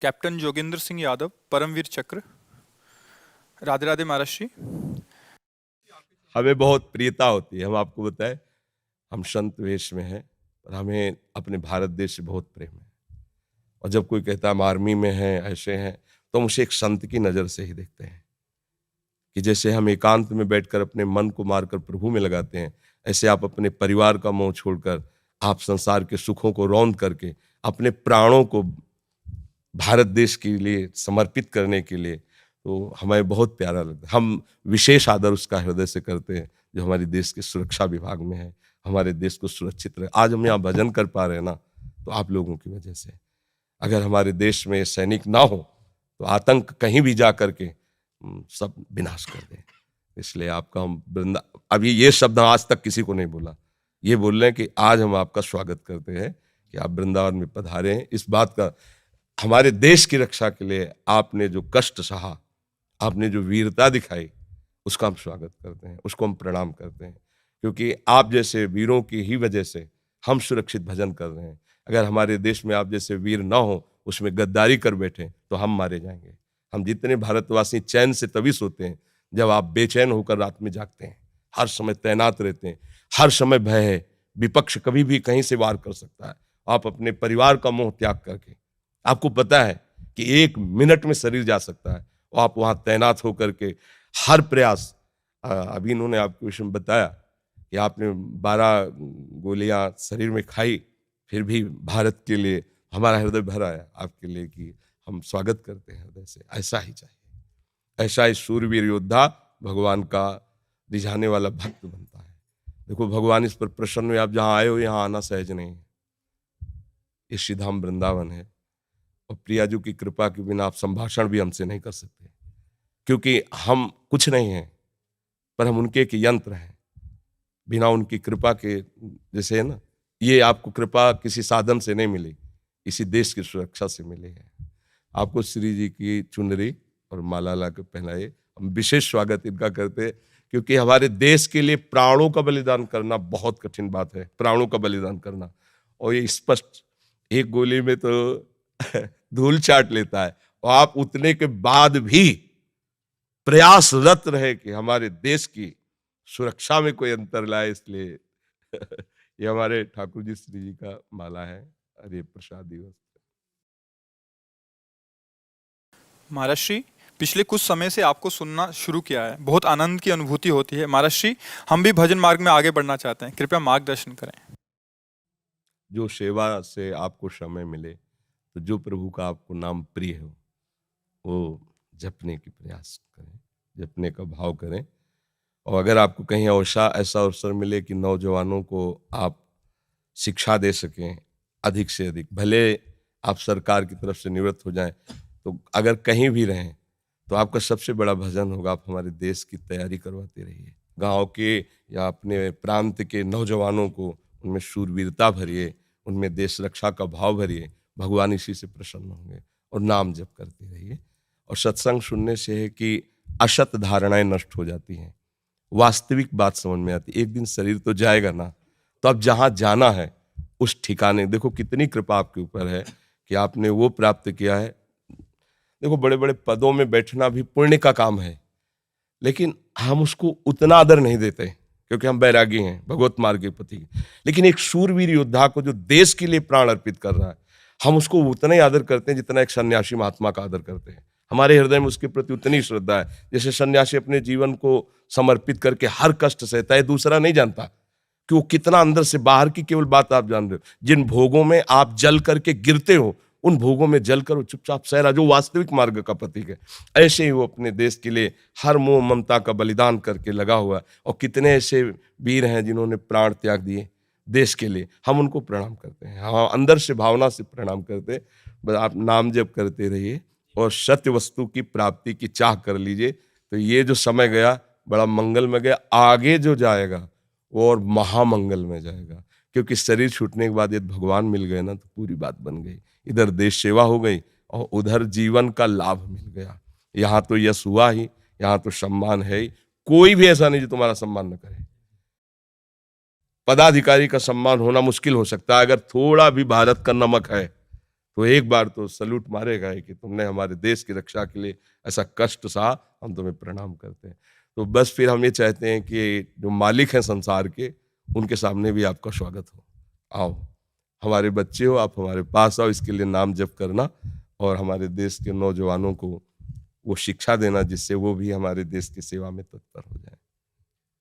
Captain Joginder Singh Yadav, Paramvir चक्र। राधे राधे महाराज जी। हमें बहुत प्रियता होती है, हम आपको बताएं, हम संत वेश में हैं और हमें अपने भारत देश से बहुत प्रेम है। और जब कोई कहता है हम आर्मी में हैं, ऐसे हैं, तो हम उसे एक संत की नज़र से ही देखते हैं कि जैसे हम एकांत में बैठकर अपने मन को मारकर प्रभु में लगाते हैं, ऐसे आप अपने परिवार का मोह छोड़कर, आप संसार के सुखों को रौंद करके अपने प्राणों को भारत देश के लिए समर्पित करने के लिए, तो हमें बहुत प्यारा लगता है। हम विशेष आदर उसका हृदय से करते हैं जो हमारे देश के सुरक्षा विभाग में है, हमारे देश को सुरक्षित रहे। आज हम यहाँ भजन कर पा रहे हैं ना, तो आप लोगों की वजह से। अगर हमारे देश में सैनिक ना हो तो आतंक कहीं भी जा करके सब विनाश कर दें। इसलिए आपका हम अभी ये शब्द आज तक किसी को नहीं बोला, ये बोल रहे हैं कि आज हम आपका स्वागत करते हैं कि आप वृंदावन में पधारे हैं। इस बात का, हमारे देश की रक्षा के लिए आपने जो कष्ट सहा, आपने जो वीरता दिखाई, उसका हम स्वागत करते हैं, उसको हम प्रणाम करते हैं, क्योंकि आप जैसे वीरों की ही वजह से हम सुरक्षित भजन कर रहे हैं। अगर हमारे देश में आप जैसे वीर ना हो, उसमें गद्दारी कर बैठे, तो हम मारे जाएंगे। हम जितने भारतवासी चैन से तभी सोते हैं जब आप बेचैन होकर रात में जागते हैं, हर समय तैनात रहते हैं, हर समय भय है, विपक्ष कभी भी कहीं से वार कर सकता है। आप अपने परिवार का मोह त्याग करके, आपको पता है कि 1 मिनट में शरीर जा सकता है, और आप वहां तैनात होकर के हर प्रयास, अभी इन्होंने आपको विषय में बताया कि आपने 12 गोलियां शरीर में खाई, फिर भी भारत के लिए हमारा हृदय भर आया आपके लिए कि हम स्वागत करते हैं हृदय से। ऐसा ही चाहिए, ऐसा ही शूरवीर योद्धा भगवान का रिझाने वाला भक्त बनता है। देखो, भगवान इस पर प्रसन्न हुए। आप जहां आए हो, यहाँ आना सहज नहीं है। ये श्रीधाम वृंदावन है, और प्रियाजू की कृपा के बिना आप संभाषण भी हमसे नहीं कर सकते, क्योंकि हम कुछ नहीं हैं, पर हम उनके एक यंत्र हैं। बिना उनकी कृपा के, जैसे है ना, ये आपको कृपा किसी साधन से नहीं मिली, इसी देश की सुरक्षा से मिली है। आपको श्री जी की चुनरी और माला ला के पहनाए, हम विशेष स्वागत इनका करते हैं, क्योंकि हमारे देश के लिए प्राणों का बलिदान करना बहुत कठिन बात है, प्राणों का बलिदान करना। और ये स्पष्ट, एक गोली में तो धूल चाट लेता है, और आप उतने के बाद भी प्रयासरत रहे कि हमारे देश की सुरक्षा में कोई अंतर लाए। इसलिए ये हमारे ठाकुर जी श्री जी का माला है, और ये प्रसाद दिवस। महाराज जी, पिछले कुछ समय से आपको सुनना शुरू किया है, बहुत आनंद की अनुभूति होती है। महाराज जी, हम भी भजन मार्ग में आगे बढ़ना चाहते हैं, कृपया मार्गदर्शन करें। जो सेवा से आपको समय मिले, तो जो प्रभु का आपको नाम प्रिय हो, वो जपने की प्रयास करें, जपने का भाव करें। और अगर आपको कहीं ऐसा अवसर मिले कि नौजवानों को आप शिक्षा दे सकें अधिक से अधिक, भले आप सरकार की तरफ से निवृत्त हो जाएं, तो अगर कहीं भी रहें, तो आपका सबसे बड़ा भजन होगा, आप हमारे देश की तैयारी करवाते रहिए। गांव के या अपने प्रांत के नौजवानों को उनमें शूरवीरता भरिए, उनमें देश रक्षा का भाव भरिए। भगवान इसी से प्रसन्न होंगे। और नाम जप करते रहिए। और सत्संग सुनने से है कि असत धारणाएं नष्ट हो जाती हैं, वास्तविक बात समझ में आती। एक दिन शरीर तो जाएगा ना, तो अब जहां जाना है उस ठिकाने, देखो कितनी कृपा आपके ऊपर है कि आपने वो प्राप्त किया है। देखो, बड़े बड़े पदों में बैठना भी पुण्य का काम है, लेकिन हम उसको उतना आदर नहीं देते, क्योंकि हम बैरागी हैं, भगवत मार्ग के पति। लेकिन एक शूरवीर योद्धा को जो देश के लिए प्राण अर्पित कर रहा है, हम उसको उतना ही आदर करते हैं जितना एक सन्यासी महात्मा का आदर करते हैं। हमारे हृदय में उसके प्रति उतनी श्रद्धा है। जैसे सन्यासी अपने जीवन को समर्पित करके हर कष्ट सहता है, दूसरा नहीं जानता कि वो कितना अंदर से, बाहर की केवल बात आप जान रहे हो। जिन भोगों में आप जल करके गिरते हो, उन भोगों में जल कर वो चुपचाप सह रहा, जो वास्तविक मार्ग का प्रतीक है। ऐसे ही वो अपने देश के लिए हर मोह ममता का बलिदान करके लगा हुआ है। और कितने ऐसे वीर हैं जिन्होंने प्राण त्याग दिए देश के लिए, हम उनको प्रणाम करते हैं। हाँ, अंदर से भावना से प्रणाम करते हैं। बस आप नाम जप करते रहिए और सत्य वस्तु की प्राप्ति की चाह कर लीजिए, तो ये जो समय गया बड़ा मंगल में गया। आगे जो जाएगा वो और महामंगल में जाएगा, क्योंकि शरीर छूटने के बाद यदि भगवान मिल गए ना, तो पूरी बात बन गई। इधर देश सेवा हो गई और उधर जीवन का लाभ मिल गया। यहाँ तो यश हुआ ही, यहाँ तो सम्मान है ही। कोई भी ऐसा नहीं जो तुम्हारा सम्मान न करे। पदाधिकारी का सम्मान होना मुश्किल हो सकता है, अगर थोड़ा भी भारत का नमक है तो एक बार तो सल्यूट मारेगा कि तुमने हमारे देश की रक्षा के लिए ऐसा कष्ट सहा, हम तुम्हें प्रणाम करते हैं। तो बस फिर हम ये चाहते हैं कि जो मालिक हैं संसार के, उनके सामने भी आपका स्वागत हो। आओ, हमारे बच्चे हो, आप हमारे पास आओ, इसके लिए नाम जप करना और हमारे देश के नौजवानों को वो शिक्षा देना जिससे वो भी हमारे देश की सेवा में तत्पर हो।